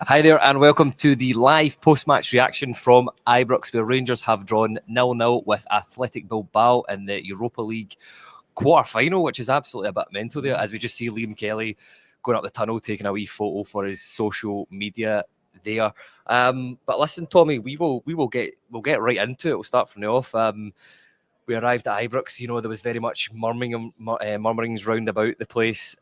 Hi there, and welcome to the live post-match reaction from Ibrox, where Rangers have drawn 0-0 with Athletic Bilbao in the Europa League quarter-final, which is absolutely a bit mental there, as we just see Liam Kelly going up the tunnel, taking a wee photo for his social media there. But listen, Tommy, we'll get right into it. We'll start from the off. We arrived at Ibrox, there was very much murmurings round about the place.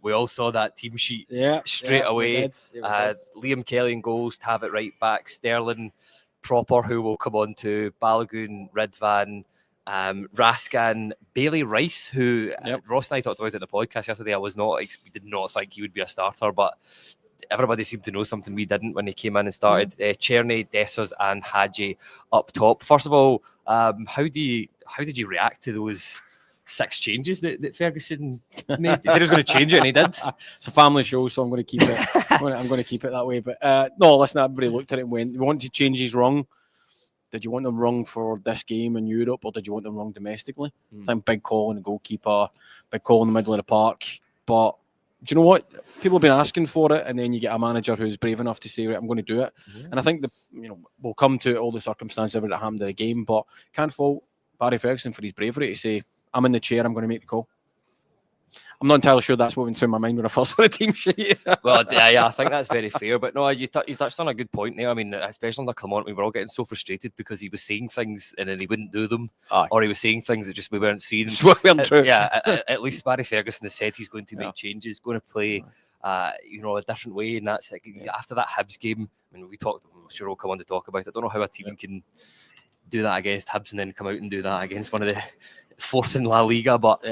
We all saw that team sheet straight away. Liam Kelly in goals, Tav right back, Sterling, Proper, who will come on to, Balogun, Ridvan, Raskan, Bailey Rice, who Ross and I talked about it in the podcast yesterday. We did not think he would be a starter, but everybody seemed to know something we didn't when he came in and started. Cherny, Dessers and Hadji up top. First of all, how did you react to those 6 changes that Ferguson made? He said he was going to change it, and he did. It's a family show, so I'm going to keep it. I'm going to keep it that way. But no, listen, everybody looked at it and went, "You want to change these wrong? Did you want them wrong for this game in Europe, or did you want them wrong domestically?" I think big call on the goalkeeper, big call in the middle of the park, but do you know what? People have been asking for it, and then you get a manager who's brave enough to say, "Right, I'm going to do it." And I think we'll come to all the circumstances that happened in the game, but can't fault Barry Ferguson for his bravery to say, "I'm in the chair, I'm going to make the call." I'm not entirely sure that's what went through my mind when I first saw the team sheet. Well, yeah, I think that's very fair. But no, you touched on a good point there. I mean, especially under Clement, we were all getting so frustrated because he was saying things and then he wouldn't do them, or he was saying things that just we weren't seeing. True. At least Barry Ferguson has said he's going to make changes, going to play, a different way, and that's after that Hibs game. I mean, I'm sure we'll come on to talk about it. I don't know how a team can do that against Hibs and then come out and do that against one of the fourth in La Liga, but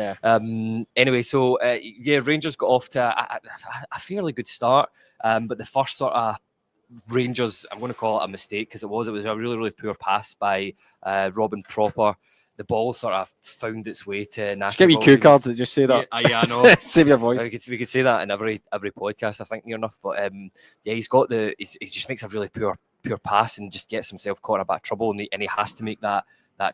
anyway, so Rangers got off to a fairly good start, but the first sort of Rangers, I'm going to call it a mistake because it was a really, really poor pass by Robin Proper. The ball sort of found its way to Nash. Just give me cue cards that just say that. Yeah, I know. Save your voice. We could say that in every podcast, I think, near enough. But he just makes a really poor pass and just gets himself caught in a bit of trouble, and he has to make that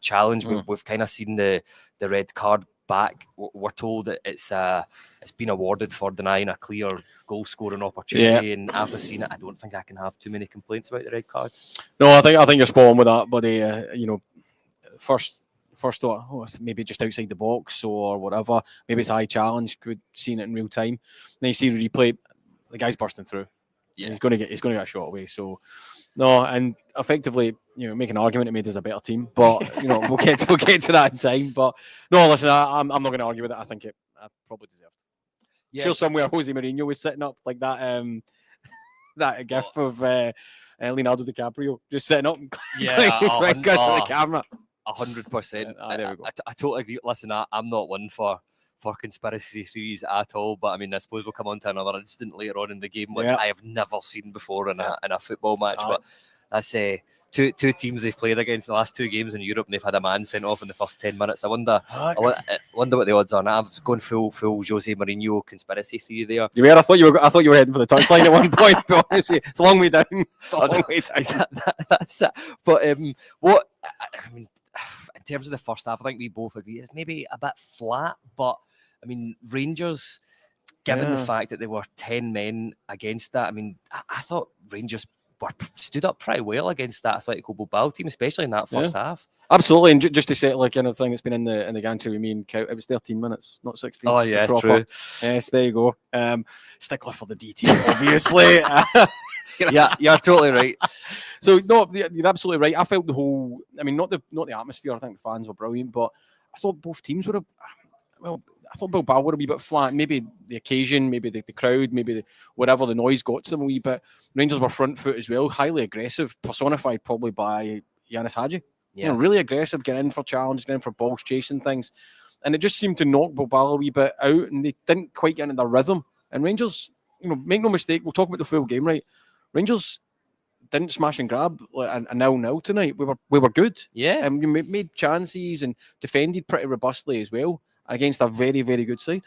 challenge. We've kind of seen the red card back. We're told that it's been awarded for denying a clear goal scoring opportunity, and after seeing it, I don't think I can have too many complaints about the red card. No, I think you're spot on with that, buddy. First thought, maybe just outside the box or whatever. Maybe it's a high challenge. Good seeing it in real time. Then you see the replay. The guy's bursting through. Yeah, he's going to get a shot away. So. No, and effectively, make an argument it made us a better team, but we'll get to that in time. But no, listen, I'm not going to argue with it. I think I probably deserved. Yeah, sure, somewhere Jose Mourinho was sitting up like that. That gif of Leonardo DiCaprio just sitting up and to the camera. 100%. There we go. I totally agree. Listen, I'm not one for conspiracy theories at all, but I mean, I suppose we'll come on to another incident later on in the game, which I have never seen before in a football match. But that's two teams they've played against the last 2 games in Europe, and they've had a man sent off in the first 10 minutes. I wonder what the odds are. I was going full Jose Mourinho conspiracy theory there. You were. I thought you were heading for the touchline at one point, but honestly, it's a long way down. That's it. But what I mean, in terms of the first half, I think we both agree it's maybe a bit flat, but I mean, Rangers, given the fact that they were 10 men against that, I mean, I thought Rangers stood up pretty well against that Atletico Bilbao team, especially in that first half. Absolutely, and just to say it like anything that's been in the gantry with me and Cout, it was 13 minutes, not 16. Oh yeah, it's true. Yes, there you go. Stickler for the detail, obviously. Yeah, you're totally right. So no, you're absolutely right. I felt the whole. I mean, not the atmosphere. I think the fans were brilliant, but I thought both teams were. I thought Bilbao were a wee bit flat. Maybe the occasion, maybe the crowd, maybe whatever the noise got to them a wee bit. Rangers were front foot as well, highly aggressive, personified probably by Yanis Hadji. Yeah. Really aggressive, getting in for challenges, getting in for balls, chasing things. And it just seemed to knock Bilbao a wee bit out, and they didn't quite get into their rhythm. And Rangers, make no mistake, we'll talk about the full game, right? Rangers didn't smash and grab a 0-0 tonight. We were good. Yeah. And we made chances and defended pretty robustly as well against a very, very good side.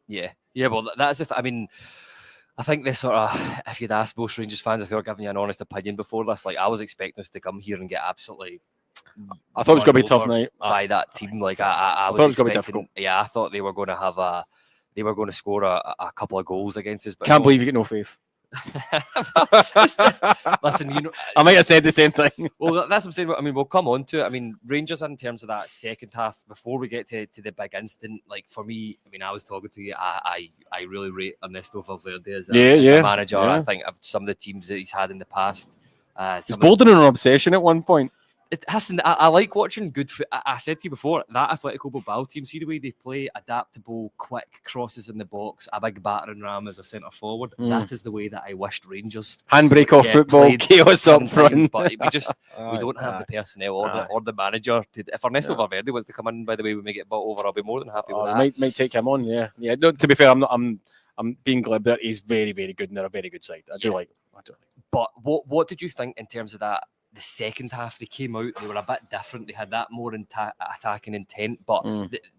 Yeah. Yeah, well, that's it. I mean, I think this sort of, if you'd asked most Rangers fans if they were giving you an honest opinion before this, like I was expecting us to come here and get absolutely. I thought it was going to be a tough night by that team. Like I thought it was going to be difficult. Yeah, I thought they were going to have they were going to score a couple of goals against us. But Can't believe you get no faith. Listen, you know, I might have said the same thing. well, that's what I'm saying. I mean, we'll come on to it. I mean, Rangers in terms of that second half, before we get to the big incident, like for me, I mean, I was talking to you. I really rate Ernesto Valverde as a manager. Yeah. I think of some of the teams that he's had in the past. He's bordering on an obsession at one point. I like watching good. I said to you before, that Atletico Bilbao team, see the way they play, adaptable, quick crosses in the box, a big battering ram as a centre forward. That is the way that I wished Rangers handbrake off football, chaos up front. But we don't have the personnel or the manager. If Ernesto Valverde was to come in, by the way, we may get bought over. I'll be more than happy with that. Might take him on. Yeah. No, to be fair, I'm being glib that he's very, very good and they're a very good side. I do like. But what did you think in terms of that? The second half, they came out, they were a bit different. They had that more attacking intent, but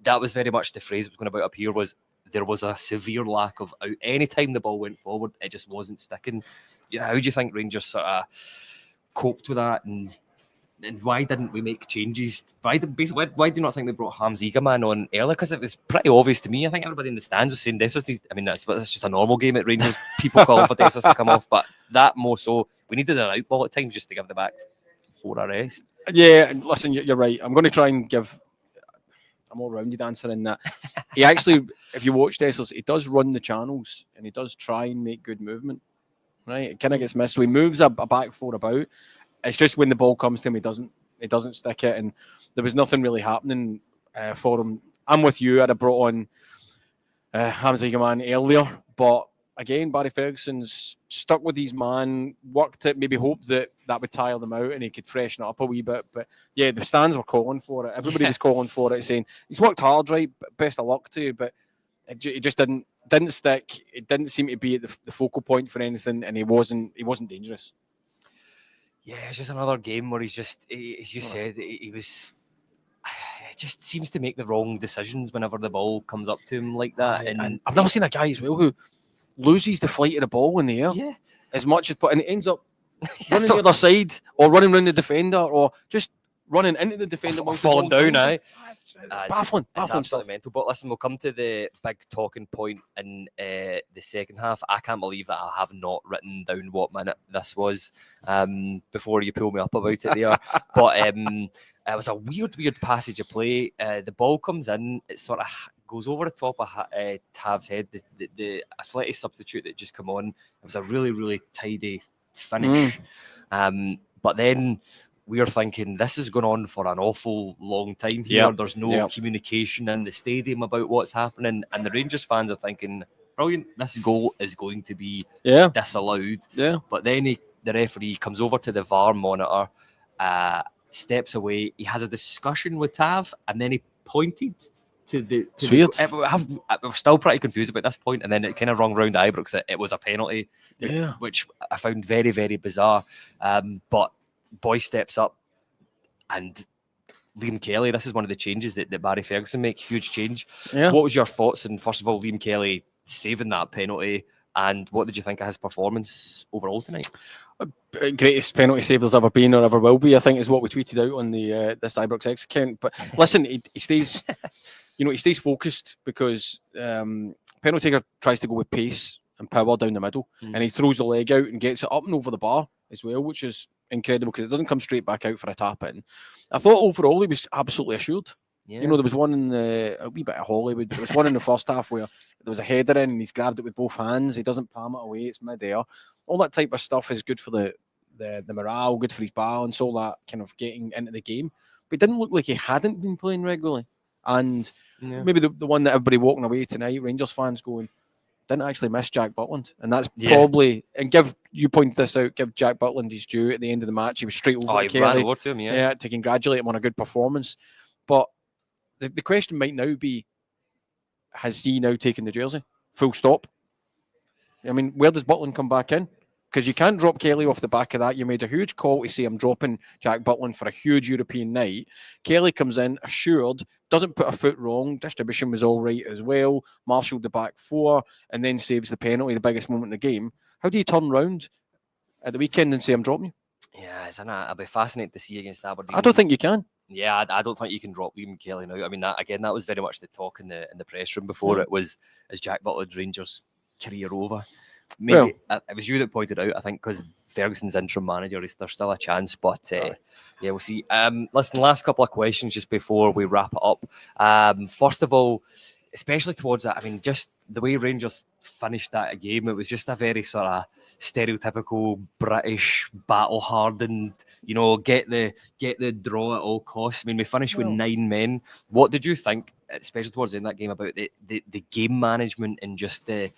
that was very much the phrase that was going about up here was there was a severe lack of out. Any time the ball went forward, it just wasn't sticking. How do you think Rangers sort of coped with that, and why didn't we make changes? Why do you not think they brought Hamz Egerman on earlier? Because it was pretty obvious to me. I think everybody in the stands was saying this is that's just a normal game at Rangers. People calling for Dessus to come off, but that more so, we needed an out ball at times just to give the back 4 a rest. Yeah, listen, you're right. I'm going to try and give a more rounded answer in that. He actually, if you watch Dessus, he does run the channels and he does try and make good movement. Right, it kind of gets missed. So he moves a back 4 about. It's just when the ball comes to him, he doesn't stick it, and there was nothing really happening for him. I'm with you. I'd have brought on Hamz Egerman earlier, but again, Barry Ferguson's stuck with his man, worked it, maybe hoped that would tire them out and he could freshen it up a wee bit. But yeah, the stands were calling for it. Everybody was calling for it, saying he's worked hard, right? Best of luck to you, but it just didn't stick. It didn't seem to be at the focal point for anything, and he wasn't dangerous. Yeah, it's just another game where he's just, as you said, he was. It just seems to make the wrong decisions whenever the ball comes up to him like that. And I've never seen a guy as well who loses the flight of the ball in the air. Yeah. As much as, and it ends up running the other side or running around the defender or just running into the defender. Or falling down, aye. Baffling absolutely stuff. mental. But listen, we'll come to the big talking point in the second half. I can't believe that I have not written down what minute this was before you pull me up about it there. But it was a weird passage of play. The ball comes in, it sort of goes over the top of Tav's head. The athletic substitute that just come on, it was a really tidy finish. But then we are thinking this is going on for an awful long time here. Yep. There's no communication in the stadium about what's happening, and the Rangers fans are thinking, brilliant, this goal is going to be disallowed. Yeah. But then the referee comes over to the VAR monitor, steps away. He has a discussion with Tav, and then he pointed to the. I'm still pretty confused about this point, and then it kind of rung round Ibrox that it was a penalty, which I found very, very bizarre. But Boy steps up, and Liam Kelly, this is one of the changes that Barry Ferguson make, huge change. Yeah. What was your thoughts on, first of all, Liam Kelly saving that penalty, and what did you think of his performance overall tonight? Greatest penalty save there's ever been or ever will be, I think, is what we tweeted out on the this Ibrox X account. But listen, he stays, he stays focused because penalty taker tries to go with pace and power down the middle, and he throws the leg out and gets it up and over the bar as well, which is incredible because it doesn't come straight back out for a tap in. I thought overall he was absolutely assured. Yeah. There was one in a wee bit of Hollywood. There was one in the first half where there was a header in and he's grabbed it with both hands. He doesn't palm it away. It's mid-air. All that type of stuff is good for the morale, good for his balance, all that kind of getting into the game. But it didn't look like he hadn't been playing regularly. And maybe the one that everybody walking away tonight, Rangers fans going, didn't actually miss Jack Butland, and that's probably, and you point this out, give Jack Butland his due at the end of the match. He was straight over he ran over to him, to congratulate him on a good performance. But the question might now be, has he now taken the jersey? Full stop. I mean, where does Butland come back in? Because you can't drop Kelly off the back of that. You made a huge call to say I'm dropping Jack Butland for a huge European night. Kelly comes in, assured, doesn't put a foot wrong. Distribution was all right as well. Marshalled the back 4 and then saves the penalty, the biggest moment in the game. How do you turn round at the weekend and say I'm dropping you? Yeah, I'll be fascinated to see against Aberdeen. I don't think you can. Yeah, I don't think you can drop Liam Kelly now. I mean, that was very much the talk in the press room before. It was, is Jack Butland's Rangers career over? maybe it was you that pointed out, I think, because Ferguson's interim manager, there's still a chance, but yeah, we'll see. Listen, last couple of questions just before we wrap it up. First of all, especially towards that, I mean, just the way Rangers finished that game, it was just a very sort of stereotypical British, battle-hardened, get the draw at all costs. I mean, we finished with 9 men. What did you think, especially towards the end of that game, about the game management and just the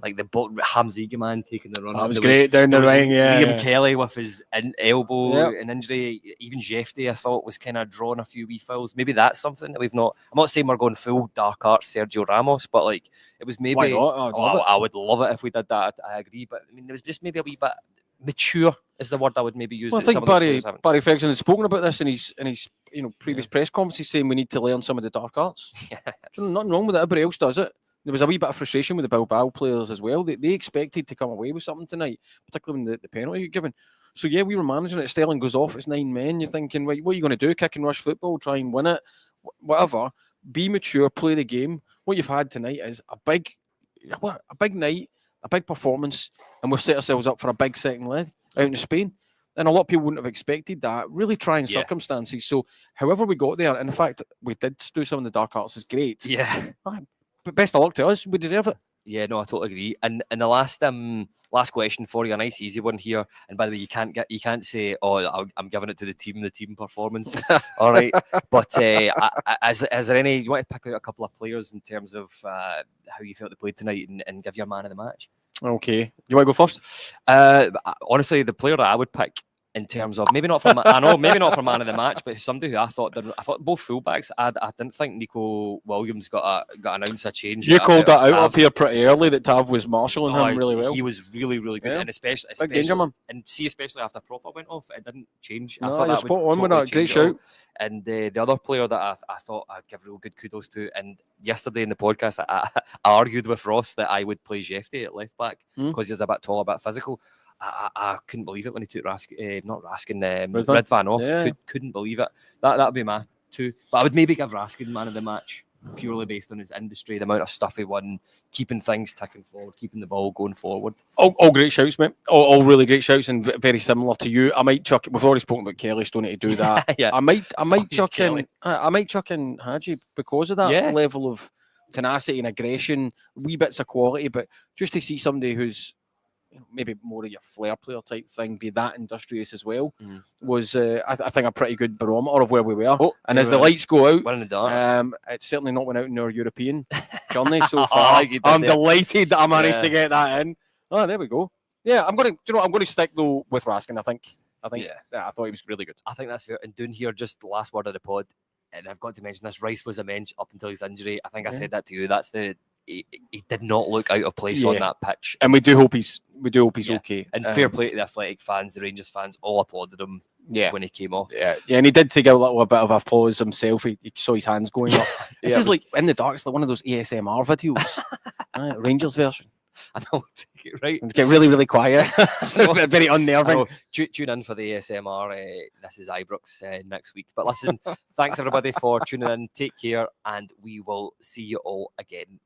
Hamza Egeman taking the run? That was great down the line, Liam Kelly with his elbow and injury. Even Jeffrey, I thought, was kind of drawing a few wee fouls. Maybe that's something that we've not. I'm not saying we're going full dark arts Sergio Ramos, but like it was maybe. Why not? I would love it if we did that. I agree, but I mean, it was just maybe a wee bit mature is the word I would maybe use. Well, I think Barry Ferguson has spoken about this in his previous press conferences, saying we need to learn some of the dark arts. Nothing wrong with it. Everybody else does it. There was a wee bit of frustration with the Bilbao players as well. They expected to come away with something tonight, particularly when the penalty got given. So yeah, we were managing it. Sterling goes off. It's 9 men. You're thinking, right, what are you going to do? Kick and rush football, try and win it, whatever. Be mature, play the game. What you've had tonight is a big night, a big performance, and we've set ourselves up for a big second leg out in Spain. And a lot of people wouldn't have expected that. Really trying circumstances. So however we got there, and the fact that we did do some of the dark arts is great. Yeah. But best of luck to us. We deserve it. Yeah, no, I totally agree. And the last question for you, a nice easy one here. And by the way, you can't say, "Oh, I'm giving it to the team performance." All right, but is there any? You want to pick out a couple of players in terms of how you felt they played tonight, and give your man of the match? Okay, you want to go first? Honestly, the player that I would pick, in terms of maybe not for man of the match, but somebody who I thought both fullbacks. I didn't think Nico Williams got announced a change. You called that out up here pretty early that Tav was marshalling him really well. He was really good, and especially danger man. And especially after Proper went off, it didn't change. No, I thought that spot on with that. Great shout. And the other player that I thought I'd give real good kudos to, and yesterday in the podcast I argued with Ross that I would play Jeffy at left back because he's a bit tall, a bit physical. I couldn't believe it when he took Ridvan off. Yeah. Couldn't believe it. That would be my two. But I would maybe give Raskin man of the match purely based on his industry, the amount of stuff he won, keeping things ticking forward, keeping the ball going forward. All great shouts, mate. All really great shouts, and very similar to you. I might chuck. We've already spoken about Kelly, so don't need to do that. Yeah. I might chuck in. I might chuck in Hadji because of that level of tenacity and aggression, wee bits of quality, but just to see somebody who's maybe more of your flair player type thing, be that industrious as well, was I think a pretty good barometer of where we were. And as the lights go out, we're in the dark. It's certainly not went out in our European journey so far. I'm delighted that I managed to get that in. Oh, there we go. Yeah, I'm going to stick though with Raskin. I think I thought he was really good. I think that's fair. And doing here, just the last word of the pod, and I've got to mention this. Rice was a mensch up until his injury. I think I said that to you. That's he did not look out of place on that pitch, and we do hope he's okay. And fair play to the Athletic fans, the Rangers fans, all applauded him when he came off. Yeah, and he did take a little bit of applause himself. He saw his hands going up. This is like in the dark. It's like one of those ASMR videos, Rangers version. I know, right? Get really, really quiet. Very unnerving. Tune in for the ASMR. This is Ibrox next week. But listen, thanks everybody for tuning in. Take care, and we will see you all again